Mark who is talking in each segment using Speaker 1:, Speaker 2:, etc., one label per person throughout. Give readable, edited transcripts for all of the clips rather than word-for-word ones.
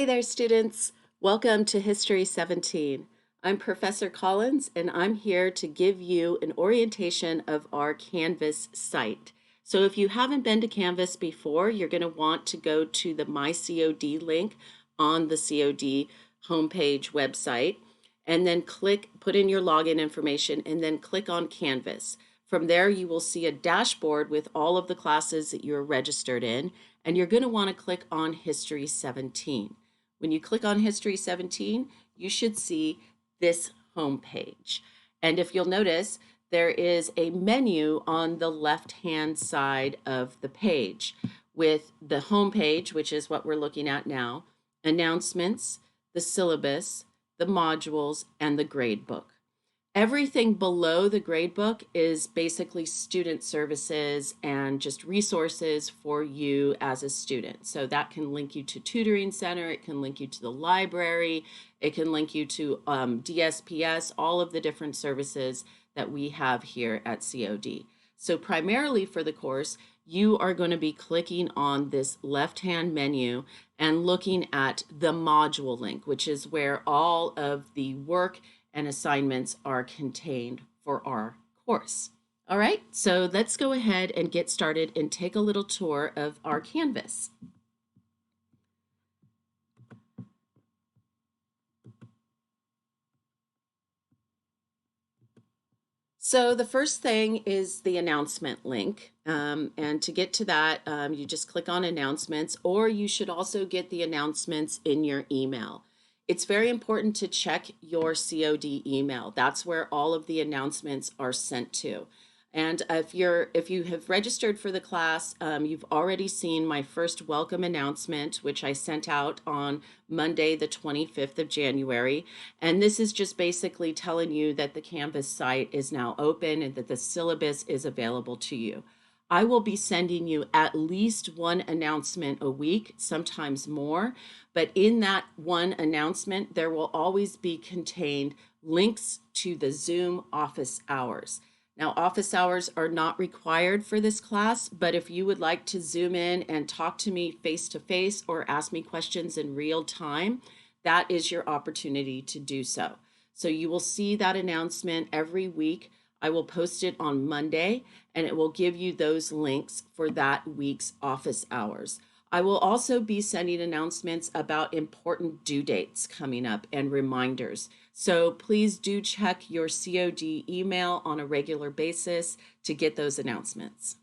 Speaker 1: Hey there, students. Welcome to History 17. I'm Professor Collins, and I'm here to give you an orientation of our Canvas site. So if you haven't been to Canvas before, you're going to want to go to the My COD link on the COD homepage website, and then put in your login information, and then click on Canvas. From there, you will see a dashboard with all of the classes that you're registered in, and you're going to want to click on History 17. When you click on History 17, you should see this homepage. And if you'll notice, there is a menu on the left-hand side of the page with the homepage, which is what we're looking at now, announcements, the syllabus, the modules, and the gradebook. Everything below the gradebook is basically student services and just resources for you as a student. So that can link you to Tutoring Center, it can link you to the library, it can link you to DSPS, all of the different services that we have here at COD. So primarily for the course, you are going to be clicking on this left-hand menu and looking at the module link, which is where all of the work and assignments are contained for our course. All right, so let's go ahead and get started and take a little tour of our Canvas. So the first thing is the announcement link. And to get to that, you just click on announcements, or you should also get the announcements in your email. It's very important to check your COD email. That's where all of the announcements are sent to. And if you have registered for the class, you've already seen my first welcome announcement, which I sent out on Monday, the 25th of January. And this is just basically telling you that the Canvas site is now open and that the syllabus is available to you. I will be sending you at least one announcement a week, sometimes more, but in that one announcement, there will always be contained links to the Zoom office hours. Now, office hours are not required for this class, but if you would like to Zoom in and talk to me face-to-face or ask me questions in real time, that is your opportunity to do so. So you will see that announcement every week. I will post it on Monday, and it will give you those links for that week's office hours. I will also be sending announcements about important due dates coming up and reminders. So please do check your COD email on a regular basis to get those announcements.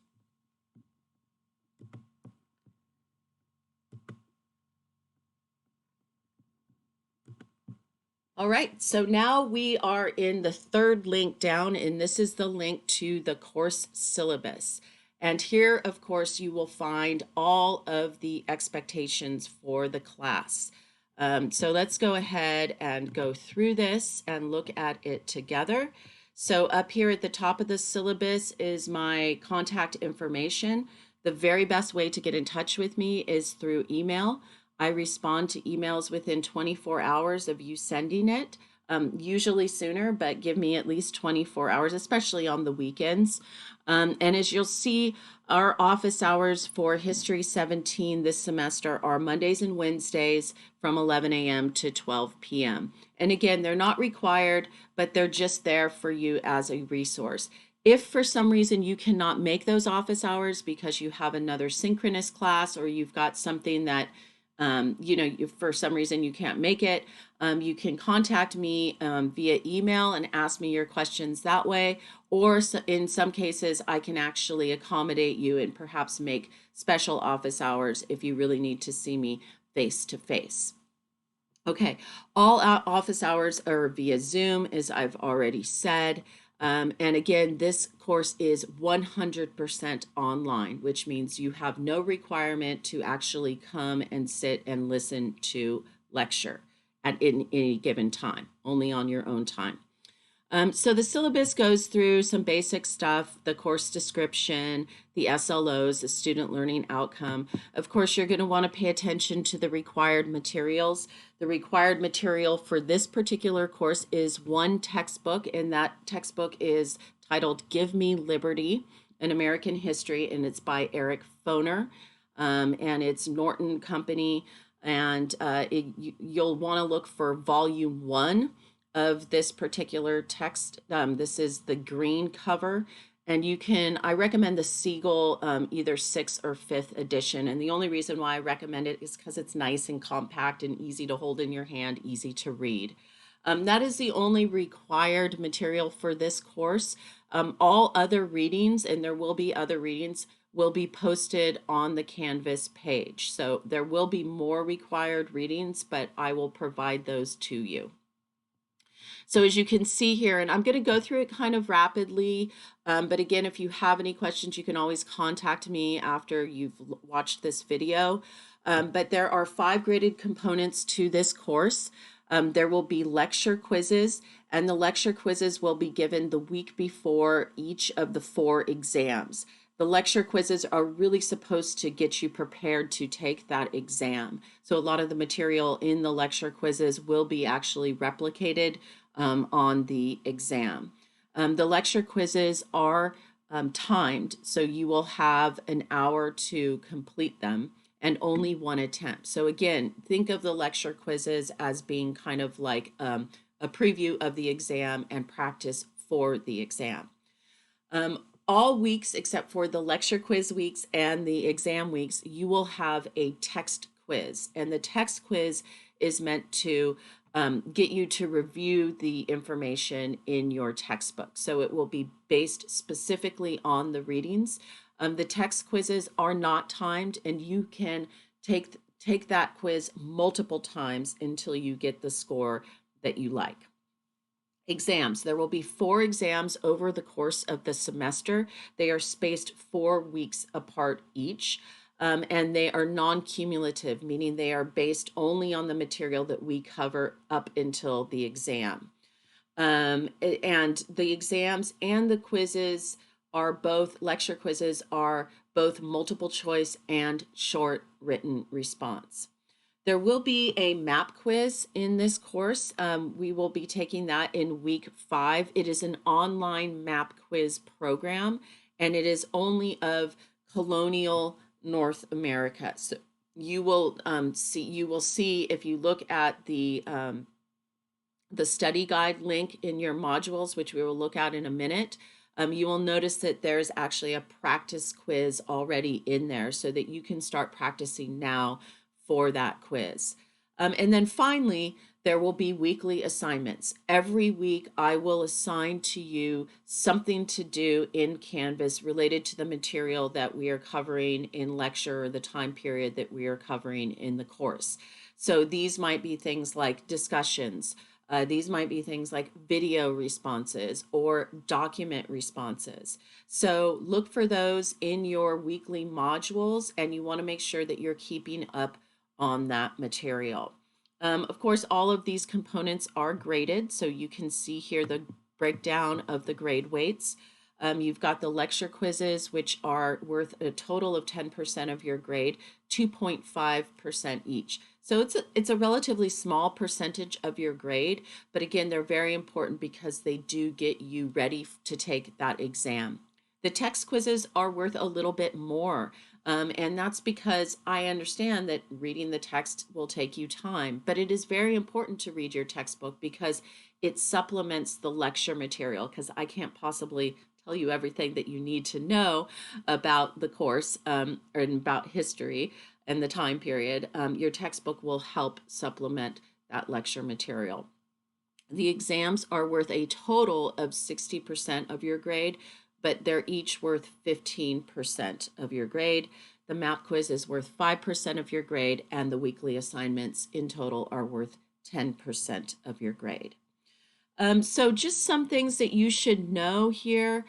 Speaker 1: All right, so now we are in the third link down, and this is the link to the course syllabus. And here, of course, you will find all of the expectations for the class. So let's go ahead and go through this and look at it together. So up here at the top of the syllabus is my contact information. The very best way to get in touch with me is through email. I respond to emails within 24 hours of you sending it, usually sooner, but give me at least 24 hours, especially on the weekends. And as you'll see, our office hours for History 17 this semester are Mondays and Wednesdays from 11 a.m. to 12 p.m. And again, they're not required, but they're just there for you as a resource. If for some reason you cannot make those office hours because you have another synchronous class or you've got something that for some reason you can't make it, you can contact me via email and ask me your questions that way. Or in some cases, I can actually accommodate you and perhaps make special office hours if you really need to see me face to face. Okay, all office hours are via Zoom, as I've already said. And again, this course is 100% online, which means you have no requirement to actually come and sit and listen to lecture at any given time, only on your own time. So the syllabus goes through some basic stuff, the course description, the SLOs, the student learning outcome. Of course, you're going to want to pay attention to the required materials. The required material for this particular course is one textbook, and that textbook is titled Give Me Liberty, an American History, and it's by Eric Foner, and it's Norton Company. And you'll want to look for volume 1 of this particular text. This is the green cover, and I recommend the Siegel either 6th or 5th edition. And the only reason why I recommend it is because it's nice and compact and easy to hold in your hand, easy to read. That is the only required material for this course. All other readings, and there will be other readings, will be posted on the Canvas page. So there will be more required readings, but I will provide those to you. So as you can see here, and I'm going to go through it kind of rapidly, but again, if you have any questions, you can always contact me after you've watched this video. But there are 5 graded components to this course. There will be lecture quizzes, and the lecture quizzes will be given the week before each of the 4 exams. The lecture quizzes are really supposed to get you prepared to take that exam. So a lot of the material in the lecture quizzes will be actually replicated on the exam. The lecture quizzes are timed, so you will have an hour to complete them and only 1 attempt. So again, think of the lecture quizzes as being kind of like a preview of the exam and practice for the exam. All weeks except for the lecture quiz weeks and the exam weeks, you will have a text quiz. And the text quiz is meant to get you to review the information in your textbook. So it will be based specifically on the readings. The text quizzes are not timed, and you can take that quiz multiple times until you get the score that you like. Exams. There will be 4 exams over the course of the semester. They are spaced 4 weeks apart each, and they are non-cumulative, meaning they are based only on the material that we cover up until the exam. And the exams and the quizzes are both, lecture quizzes are both multiple choice and short written response. There will be a map quiz in this course. We will be taking that in week 5. It is an online map quiz program, and it is only of colonial North America. So you will see if you look at the study guide link in your modules, which we will look at in a minute. You will notice that there's actually a practice quiz already in there so that you can start practicing now for that quiz. And then finally, there will be weekly assignments. Every week, I will assign to you something to do in Canvas related to the material that we are covering in lecture or the time period that we are covering in the course. So these might be things like discussions. These might be things like video responses or document responses. So look for those in your weekly modules, and you want to make sure that you're keeping up on that material. Of course, all of these components are graded, so you can see here the breakdown of the grade weights. You've got the lecture quizzes, which are worth a total of 10% of your grade, 2.5% each. So it's a relatively small percentage of your grade, but again, they're very important because they do get you ready to take that exam. The text quizzes are worth a little bit more, and that's because I understand that reading the text will take you time, but it is very important to read your textbook because it supplements the lecture material, because I can't possibly tell you everything that you need to know about the course or about history and the time period. Your textbook will help supplement that lecture material. The exams are worth a total of 60% of your grade, but they're each worth 15% of your grade. The map quiz is worth 5% of your grade, and the weekly assignments in total are worth 10% of your grade. So just some things that you should know here.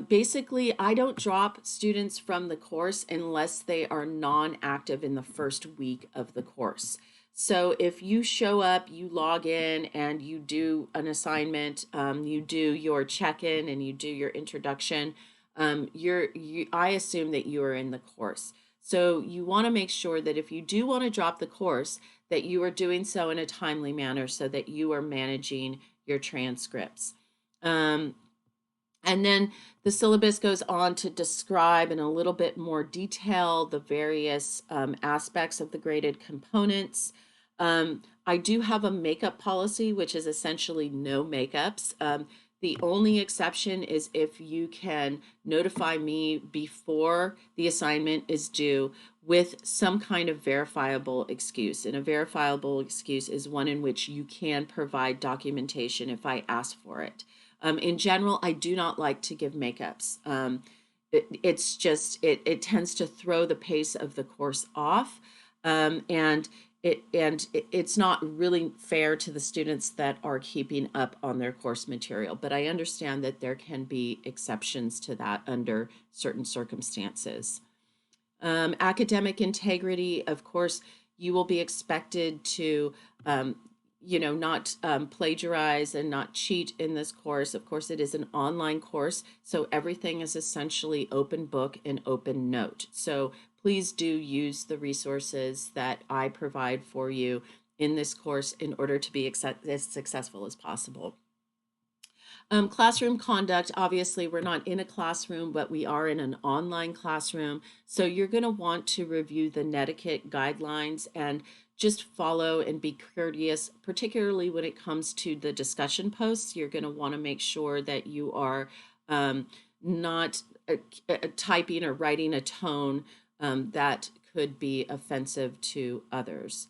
Speaker 1: Basically, I don't drop students from the course unless they are non-active in the first week of the course. So if you show up, you log in and you do an assignment, you do your check-in and you do your introduction, I assume that you are in the course. So you want to make sure that if you do want to drop the course, that you are doing so in a timely manner so that you are managing your transcripts. And then the syllabus goes on to describe in a little bit more detail the various aspects of the graded components. I do have a makeup policy, which is essentially no makeups. The only exception is if you can notify me before the assignment is due with some kind of verifiable excuse. And a verifiable excuse is one in which you can provide documentation if I ask for it. In general, I do not like to give makeups. It's just, it tends to throw the pace of the course off. And it's not really fair to the students that are keeping up on their course material. But I understand that there can be exceptions to that under certain circumstances. Academic integrity, of course, you will be expected to not plagiarize and not cheat in this course. Of course, it is an online course, so everything is essentially open book and open note. So please do use the resources that I provide for you in this course in order to be as successful as possible. Classroom conduct, obviously we're not in a classroom, but we are in an online classroom. So you're going to want to review the netiquette guidelines and just follow and be courteous, particularly when it comes to the discussion posts. You're going to want to make sure that you are not typing or writing a tone that could be offensive to others.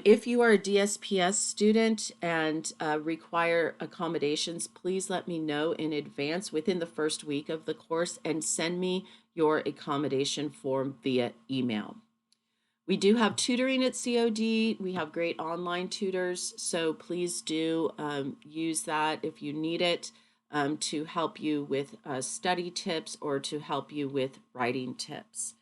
Speaker 1: If you are a DSPS student and require accommodations, please let me know in advance within the first week of the course and send me your accommodation form via email. We do have tutoring at COD. We have great online tutors, so please do use that if you need it to help you with study tips or to help you with writing tips.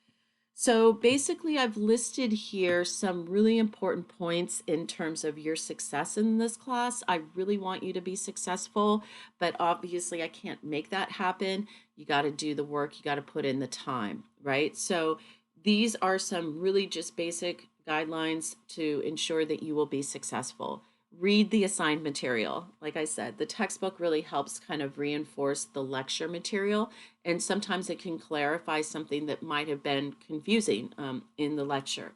Speaker 1: So basically, I've listed here some really important points in terms of your success in this class. I really want you to be successful, but obviously I can't make that happen. You got to do the work, you got to put in the time, right? So these are some really just basic guidelines to ensure that you will be successful. Read the assigned material. Like I said, the textbook really helps kind of reinforce the lecture material, and sometimes it can clarify something that might have been confusing in the lecture.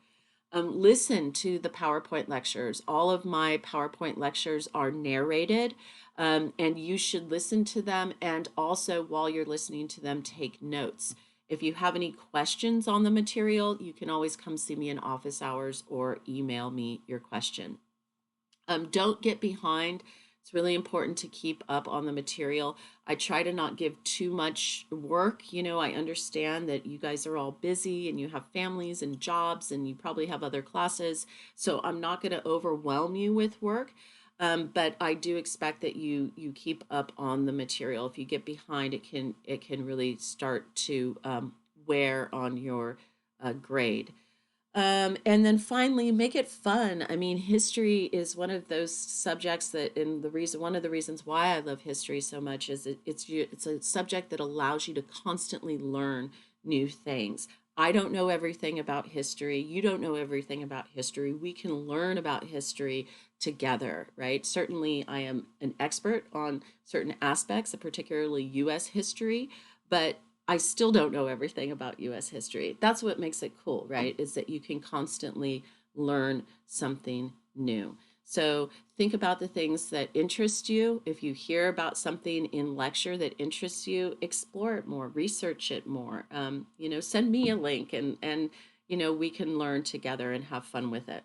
Speaker 1: Listen to the PowerPoint lectures. All of my PowerPoint lectures are narrated, and you should listen to them, and also while you're listening to them, take notes. If you have any questions on the material, you can always come see me in office hours or email me your question. Don't get behind. It's really important to keep up on the material. I try to not give too much work. You know, I understand that you guys are all busy and you have families and jobs and you probably have other classes. So I'm not going to overwhelm you with work. But I do expect that you keep up on the material. If you get behind, it can really start to wear on your grade. And then finally, make it fun. I mean, history is one of those subjects that, one of the reasons why I love history so much is it's a subject that allows you to constantly learn new things. I don't know everything about history. You don't know everything about history. We can learn about history together, right? Certainly, I am an expert on certain aspects of particularly U.S. history, but I still don't know everything about US history. That's what makes it cool, right? Is that you can constantly learn something new. So think about the things that interest you. If you hear about something in lecture that interests you, explore it more, research it more. Send me a link and we can learn together and have fun with it.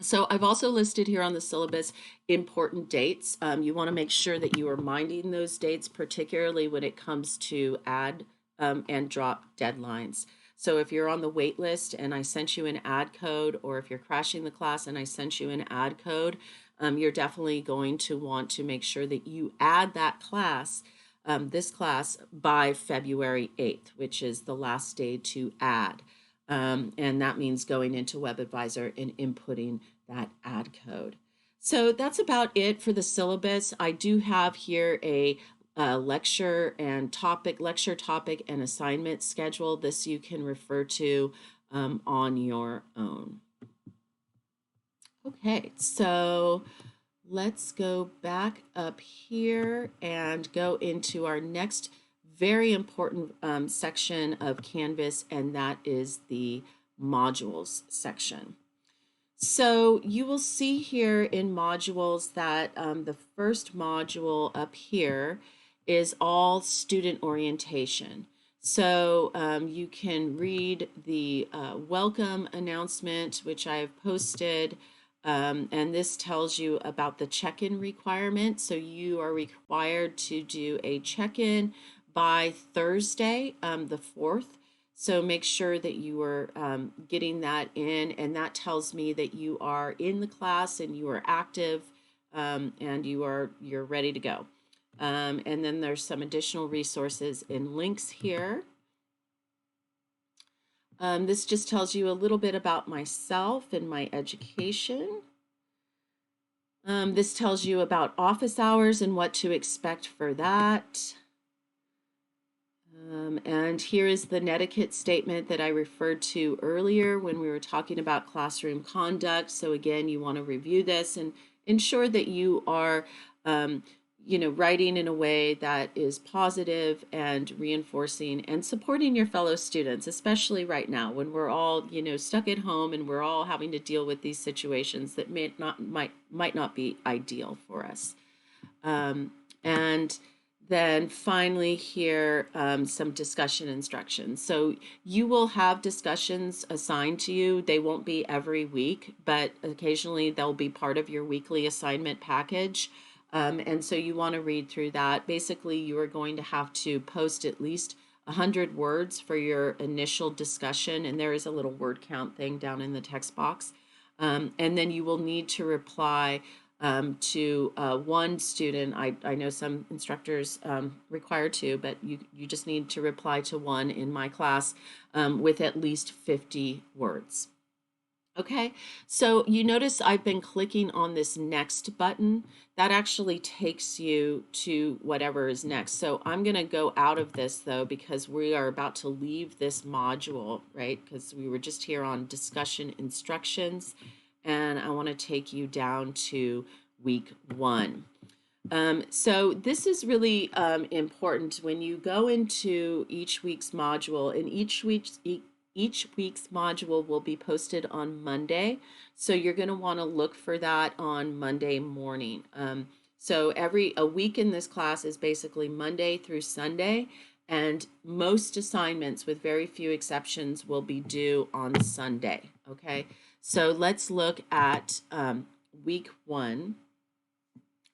Speaker 1: So I've also listed here on the syllabus important dates. You want to make sure that you are minding those dates, particularly when it comes to add and drop deadlines. So if you're on the wait list and I sent you an add code, or if you're crashing the class and I sent you an add code, you're definitely going to want to make sure that you add that class, this class, by February 8th, which is the last day to add. And that means going into WebAdvisor and inputting that add code. So that's about it for the syllabus. I do have here a lecture topic and assignment schedule. This you can refer to on your own. Okay, so let's go back up here and go into our next very important section of Canvas, and that is the modules section. So you will see here in modules that the first module up here is all student orientation. So you can read the welcome announcement, which I have posted, and this tells you about the check-in requirement. So you are required to do a check-in by Thursday, the 4th. So make sure that you are getting that in, and that tells me that you are in the class and you are active, and you're ready to go. And then there's some additional resources and links here. This just tells you a little bit about myself and my education. This tells you about office hours and what to expect for that. And here is the netiquette statement that I referred to earlier when we were talking about classroom conduct. So again, you want to review this and ensure that you are, writing in a way that is positive and reinforcing and supporting your fellow students, especially right now when we're all, stuck at home and we're all having to deal with these situations that might not be ideal for us. And then finally here, some discussion instructions. So you will have discussions assigned to you. They won't be every week, but occasionally they'll be part of your weekly assignment package. And so you want to read through that. Basically, you are going to have to post at least 100 words for your initial discussion, and there is a little word count thing down in the text box. And then you will need to reply to one student. I know some instructors require two, but you just need to reply to one in my class with at least 50 words. Okay, so you notice I've been clicking on this next button. That actually takes you to whatever is next. So I'm going to go out of this though, because we are about to leave this module, right? Because we were just here on discussion instructions, and I want to take you down to week 1. So this is really important when you go into each week's module, and each week's module will be posted on Monday. So you're going to want to look for that on Monday morning. So a week in this class is basically Monday through Sunday, and most assignments, with very few exceptions, will be due on Sunday. Okay, so let's look at week 1.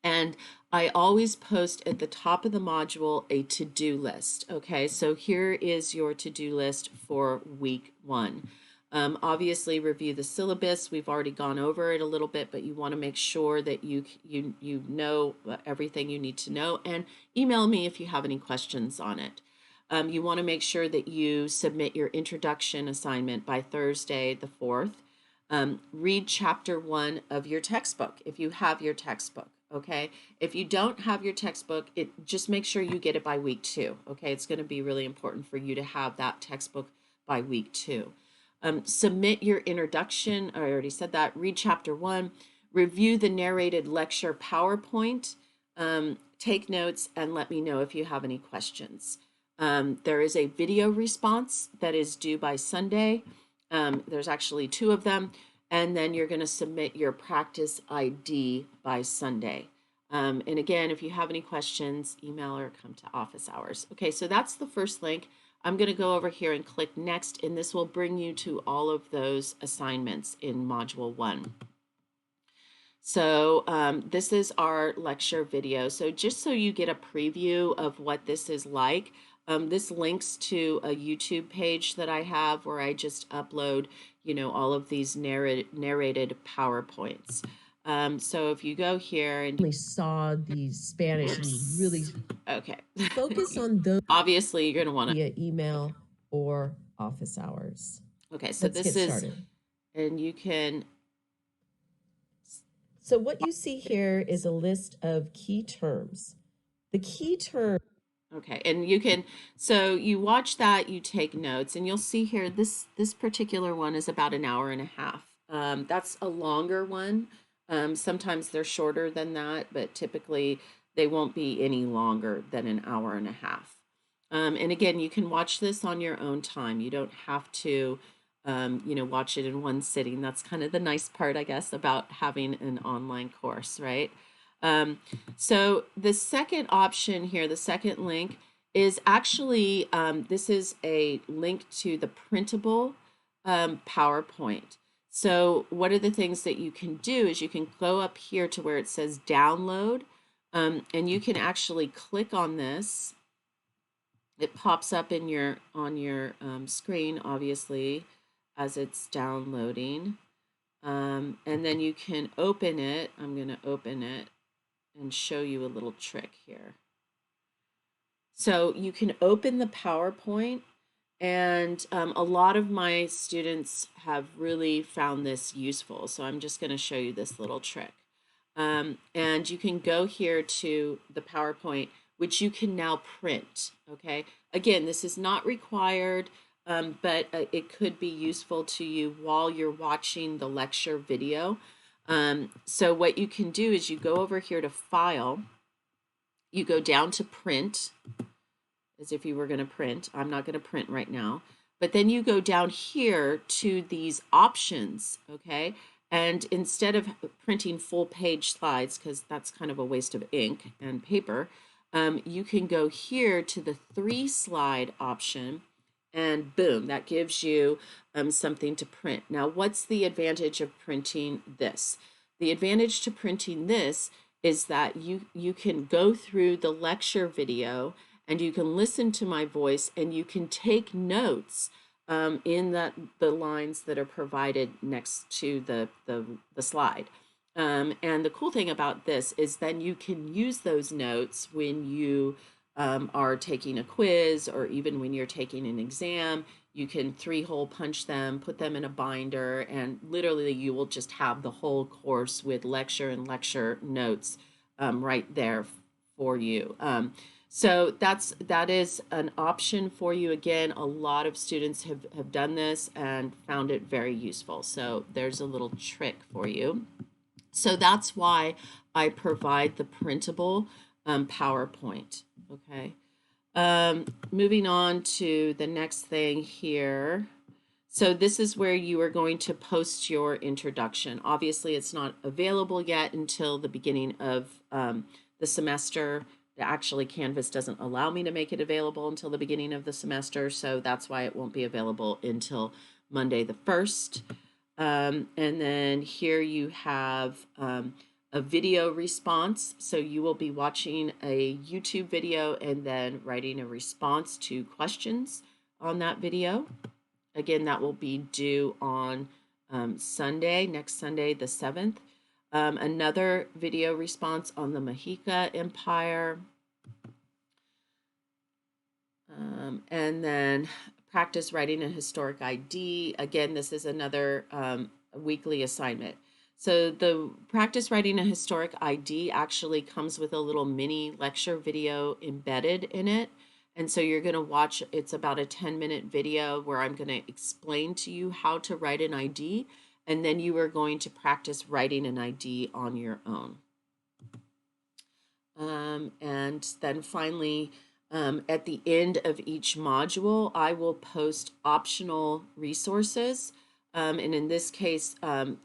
Speaker 1: And I always post at the top of the module a to-do list. Okay, so here is your to-do list for week 1. Obviously, review the syllabus. We've already gone over it a little bit, but you want to make sure that you know everything you need to know, and email me if you have any questions on it. You want to make sure that you submit your introduction assignment by Thursday the 4th. Read chapter 1 of your textbook if you have your textbook. Okay, if you don't have your textbook, just make sure you get it by week 2. Okay, it's going to be really important for you to have that textbook by week 2. Submit your introduction. I already said that. Read chapter 1. Review the narrated lecture PowerPoint. Take notes and let me know if you have any questions. There is a video response that is due by Sunday. There's actually 2 of them. And then you're going to submit your practice ID by Sunday. And again, if you have any questions, email or come to office hours. Okay, so that's the first link. I'm going to go over here and click next, and this will bring you to all of those assignments in Module 1. So this is our lecture video. So just so you get a preview of what this is like, this links to a YouTube page that I have where I just upload, all of these narrated PowerPoints. So if you go here and
Speaker 2: we saw the Spanish and really
Speaker 1: okay,
Speaker 2: focus on those
Speaker 1: obviously you're going to want to
Speaker 2: via email or office hours.
Speaker 1: Okay, so
Speaker 2: Let's get started.
Speaker 1: And you can.
Speaker 2: So what you see here is a list of key terms. The key term.
Speaker 1: Okay, and you can, so you watch that, you take notes, and you'll see here, this particular one is about an hour and a half. That's a longer one. Sometimes they're shorter than that, but typically they won't be any longer than an hour and a half. And again, you can watch this on your own time. You don't have to, watch it in one sitting. That's kind of the nice part, I guess, about having an online course, right? So the second option here, the second link, is actually, this is a link to the printable PowerPoint. So one of the things that you can do is you can go up here to where it says download, and you can actually click on this. It pops up in your on your screen, obviously, as it's downloading. And then you can open it. I'm going to open it and show you a little trick here. So you can open the PowerPoint, and a lot of my students have really found this useful. So I'm just going to show you this little trick. And you can go here to the PowerPoint, which you can now print, okay? Again, this is not required, but it could be useful to you while you're watching the lecture video. So what you can do is you go over here to File, you go down to Print, as if you were going to print. I'm not going to print right now. But then you go down here to these options, okay? And instead of printing full page slides, because that's kind of a waste of ink and paper, you can go here to the 3-slide option, and boom, that gives you something to print. Now, what's the advantage of printing this? The advantage to printing this is that you can go through the lecture video and you can listen to my voice and you can take notes in the lines that are provided next to the slide. And the cool thing about this is then you can use those notes when you are taking a quiz, or even when you're taking an exam. You can 3-hole punch them, put them in a binder, and literally you will just have the whole course with lecture and lecture notes right there for you. So that is an option for you. Again, a lot of students have done this and found it very useful. So there's a little trick for you. So that's why I provide the printable PowerPoint, okay? Moving on to the next thing here. So this is where you are going to post your introduction. Obviously, it's not available yet until the beginning of the semester. Actually, Canvas doesn't allow me to make it available until the beginning of the semester, so that's why it won't be available until Monday the 1st. And then here you have a video response. So you will be watching a YouTube video and then writing a response to questions on that video. Again, that will be due on Sunday, next Sunday, the 7th. Another video response on the Mexica Empire. And then practice writing a historic ID. Again, this is another weekly assignment. So the practice writing a historic ID actually comes with a little mini lecture video embedded in it. And so you're going to watch, it's about a 10-minute video where I'm going to explain to you how to write an ID, and then you are going to practice writing an ID on your own. And then finally, at the end of each module, I will post optional resources. And in this case,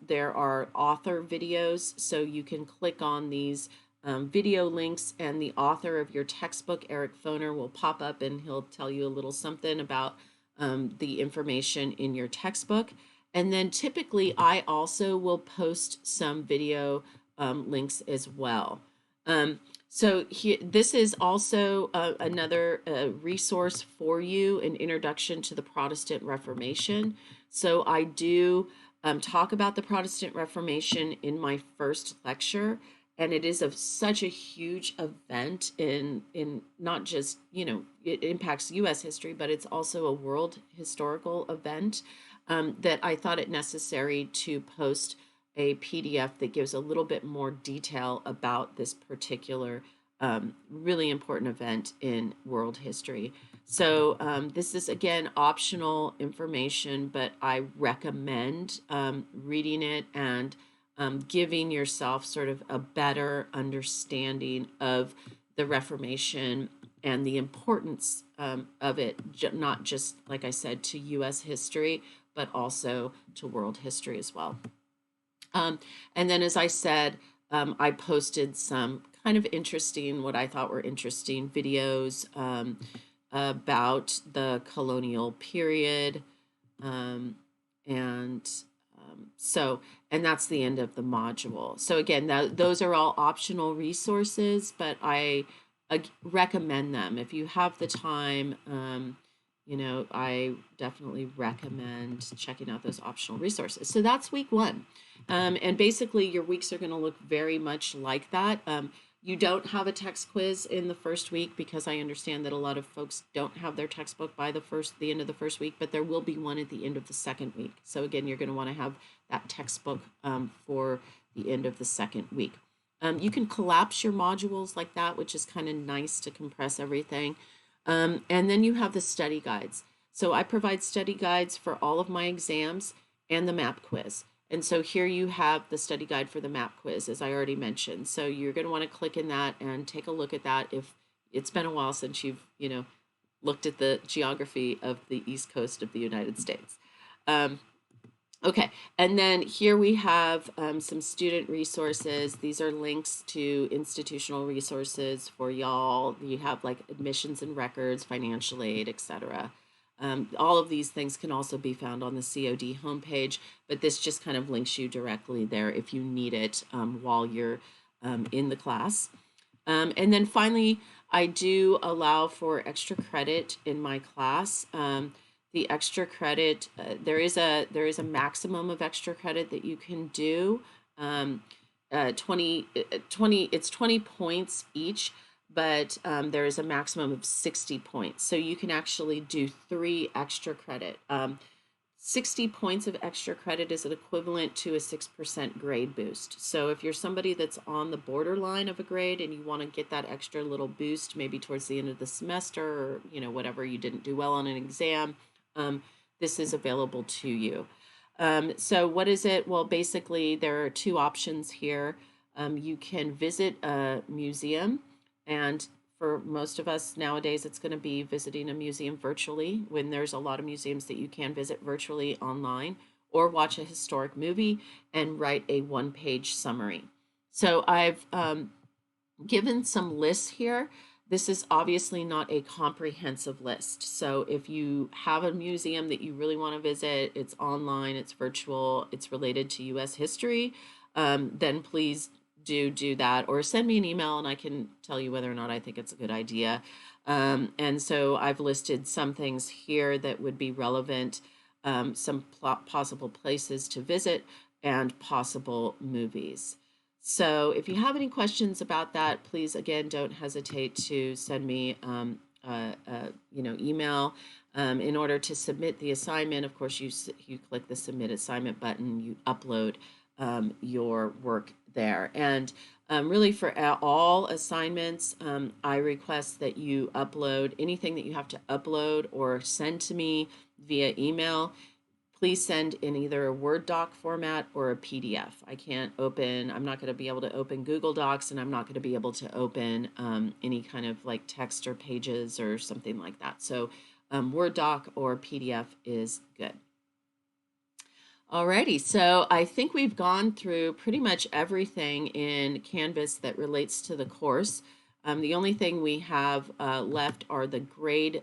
Speaker 1: there are author videos, so you can click on these video links, and the author of your textbook, Eric Foner, will pop up and he'll tell you a little something about the information in your textbook. And then typically I also will post some video links as well. So this is also another resource for you, an introduction to the Protestant Reformation. So I do talk about the Protestant Reformation in my first lecture, and it is such a huge event in not just, it impacts U.S. history, but it's also a world historical event that I thought it necessary to post a PDF that gives a little bit more detail about this particular really important event in world history. So this is, again, optional information, but I recommend reading it and giving yourself sort of a better understanding of the Reformation and the importance of it, not just, like I said, to U.S. history, but also to world history as well. And then, as I said, I posted some kind of interesting, what I thought were interesting videos about the colonial period. And and that's the end of the module. So again, those are all optional resources, but I recommend them. If you have the time, I definitely recommend checking out those optional resources. So that's week one. And basically your weeks are going to look very much like that. You don't have a text quiz in the first week because I understand that a lot of folks don't have their textbook by the end of the first week, but there will be one at the end of the second week. So again, you're going to want to have that textbook for the end of the second week. You can collapse your modules like that, which is kind of nice to compress everything. And then you have the study guides. So I provide study guides for all of my exams and the map quiz. And so here you have the study guide for the map quiz, as I already mentioned. So you're going to want to click in that and take a look at that if it's been a while since you've, looked at the geography of the East Coast of the United States. Okay, and then here we have some student resources. These are links to institutional resources for y'all. You have like admissions and records, financial aid, etc. All of these things can also be found on the COD homepage, but this just kind of links you directly there if you need it while you're in the class. And then finally, I do allow for extra credit in my class. The extra credit, there is a maximum of extra credit that you can do. 20, it's 20 points each, but there is a maximum of 60 points. So you can actually do 3 extra credit. 60 points of extra credit is an equivalent to a 6% grade boost. So if you're somebody that's on the borderline of a grade and you want to get that extra little boost, maybe towards the end of the semester or, whatever, you didn't do well on an exam, this is available to you. So what is it? Well, basically there are 2 options here. You can visit a museum, and for most of us nowadays, it's going to be visiting a museum virtually when there's a lot of museums that you can visit virtually online, or watch a historic movie and write a 1-page summary. So I've given some lists here. This is obviously not a comprehensive list. So if you have a museum that you really want to visit, it's online, it's virtual, it's related to U.S. history, then please do that, or send me an email and I can tell you whether or not I think it's a good idea. And so I've listed some things here that would be relevant, some possible places to visit and possible movies. So if you have any questions about that, please, again, don't hesitate to send me email. In order to submit the assignment, of course, you click the submit assignment button, you upload your work there. And really for all assignments, I request that you upload anything that you have to upload or send to me via email. Please send in either a Word doc format or a PDF. I'm not going to be able to open Google Docs, and I'm not going to be able to open any kind of like text or pages or something like that. So Word doc or PDF is good. Alrighty, so I think we've gone through pretty much everything in Canvas that relates to the course. The only thing we have left are the grade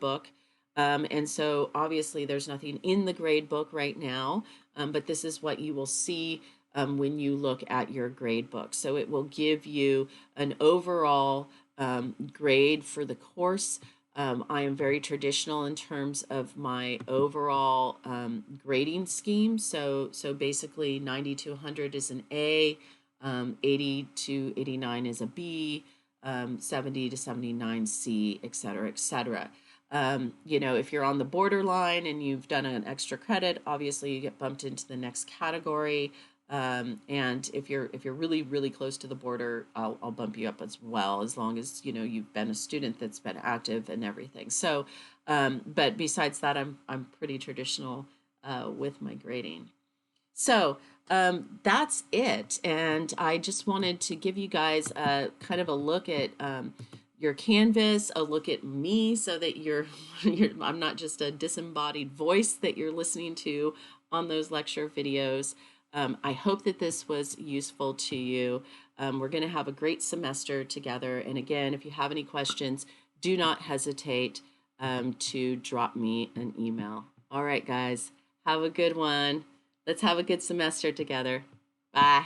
Speaker 1: book. And so obviously there's nothing in the grade book right now, but this is what you will see when you look at your grade book. So it will give you an overall grade for the course. I am very traditional in terms of my overall grading scheme. So basically 90 to 100 is an A, 80 to 89 is a B, 70 to 79 C, et cetera, et cetera. If you're on the borderline and you've done an extra credit, obviously you get bumped into the next category. And if you're really, really close to the border, I'll bump you up as well, as long as, you've been a student that's been active and everything. So, but besides that, I'm pretty traditional, with my grading. So, That's it. And I just wanted to give you guys a kind of a look at your Canvas, a look at me, so that I'm not just a disembodied voice that you're listening to on those lecture videos. I hope that this was useful to you. We're going to have a great semester together. And again, if you have any questions, do not hesitate to drop me an email. All right, guys, have a good one. Let's have a good semester together. Bye.